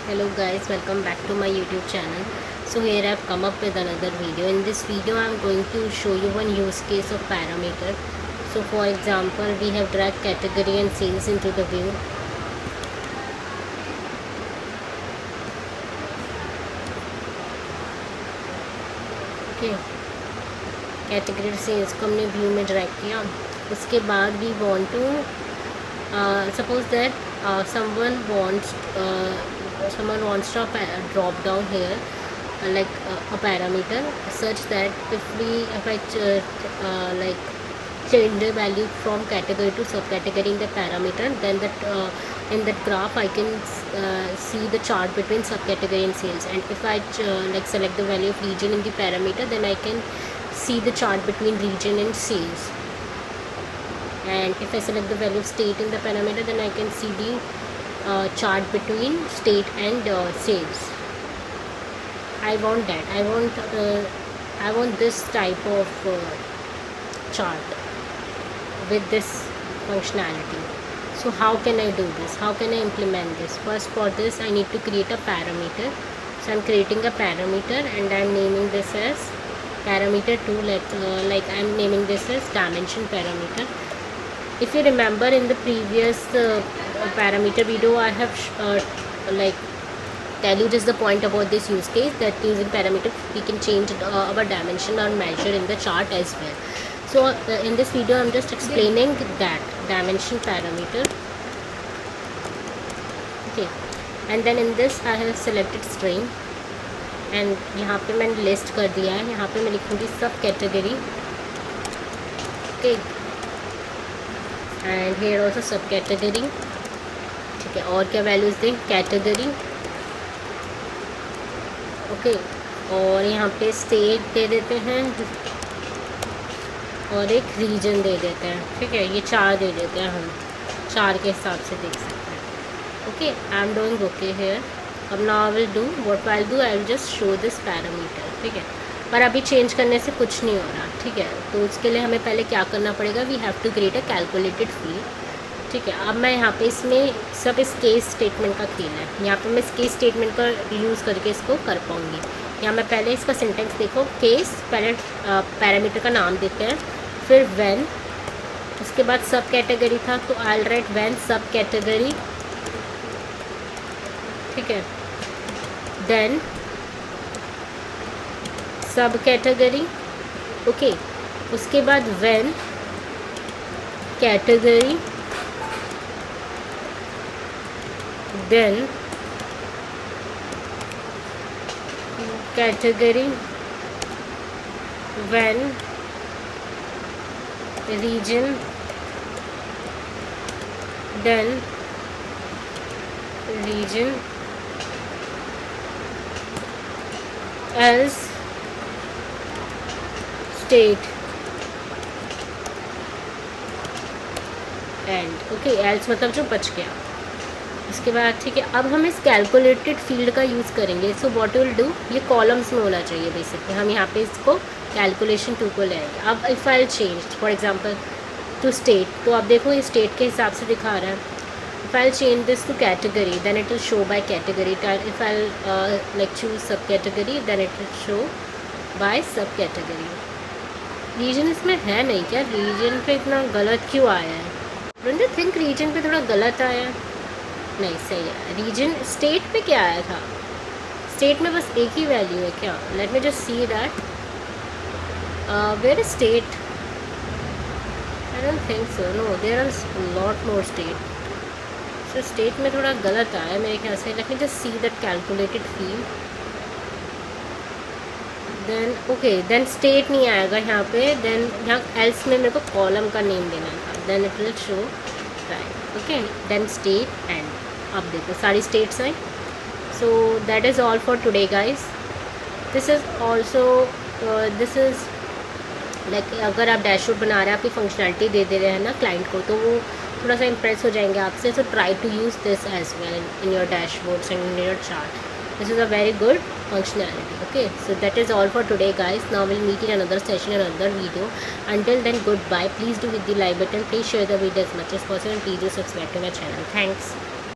Hello guys, welcome back to my YouTube channel. So here I have come up with another video. In this video I am going to show you one use case of parameter. So for example, we have dragged category and sales into the view. Okay, category sales को हमने view में drag किया. उसके बाद we want to suppose that someone wants to drop down here like a parameter such that if I change the value from category to subcategory in the parameter, then that in that graph I can see the chart between subcategory and sales. And if I select the value of region in the parameter, then I can see the chart between region and sales. And if I select the value of state in the parameter, then I can see the chart between state and sales. I want that. I want this type of chart with this functionality. So how can I do this? How can I implement this? First, for this I need to create a parameter. So I'm creating a parameter and I'm naming this as parameter 2. Like I'm naming this as dimension parameter. If you remember, in the previous parameter video, I have tell you just the point about this use case, that using parameter we can change our dimension or measure in the chart as well. So in this video I'm just explaining that dimension parameter. Okay, and then in this I have selected string and यहाँ पे मैंने list कर दिया है. यहाँ पे मैं लिखूँगी सब category. Okay, and here also subcategory. ठीक है, और क्या वैल्यूज़ दें? कैटेगरी. ओके, और यहाँ पे स्टेट दे देते हैं और एक रीजन दे देते हैं. ठीक है, ये 4 दे देते हैं. हम 4 के हिसाब से देख सकते हैं. Okay, I am doing okay here. अब now I will do what I will do, I will just show this parameter. ठीक है, पर अभी चेंज करने से कुछ नहीं हो रहा. ठीक है, तो उसके लिए हमें पहले क्या करना पड़ेगा? We have to create a calculated field. ठीक है, अब मैं यहाँ पे इसमें सब इस केस स्टेटमेंट का खेल है. यहाँ पे मैं इस केस स्टेटमेंट का यूज़ करके इसको कर पाऊँगी. यहाँ मैं पहले इसका सिंटेक्स देखो. केस, पहले पैरामीटर का नाम देते हैं, फिर व्हेन, उसके बाद सब कैटेगरी था तो I will write when sub category. ठीक है, देन सब कैटेगरी. ओके, उसके बाद when category, then category, when region, then region, else state end. Okay, else मतलब जो बच गया. उसके बाद ठीक है, अब हम इस कैलकुलेटेड फील्ड का यूज़ करेंगे. सो व्हाट विल डू, ये कॉलम्स में होना चाहिए बेसिकली. हम यहाँ पे इसको कैलकुलेशन 2 को ले आएंगे. अब if I change for example to state, तो आप देखो ये स्टेट के हिसाब से दिखा रहा है. If I change this to category, then it will show by category. If I choose sub category, then it will show by sub category. Region इसमें है नहीं क्या? रीजन पे इतना गलत क्यों आया है? डोंट यू थिंक रीजन पे थोड़ा गलत आया है? नहीं, सही है. रीजन स्टेट पे क्या आया था? स्टेट में बस एक ही वैल्यू है क्या? Let me just see that. Where is state? I don't think so. No, there are lot more state. So state में थोड़ा गलत आया है मेरे ख्याल से. Let me just see that calculated field. Then okay, then state नहीं आएगा यहाँ पे. देन यहाँ एल्स में मेरे को कॉलम का नेम देना था. Then it will show right. Okay, then state end. अब देखो सारी स्टेट्स हैं. So that is all for today guys. This is also this is like अगर आप डैशबोर्ड बना रहे हैं, आपकी फंक्शनैलिटी दे दे रहे हैं ना क्लाइंट को, तो वो थोड़ा सा इम्प्रेस हो जाएंगे आपसे. So try to use this as well in your dashboards and in your chart. This is a very good functionality. Okay, so that is all for today guys. Now we'll meet in another session, another video. Until then, goodbye. Please do hit the like button, please share the video as much as possible, and please do subscribe to my channel. Thanks.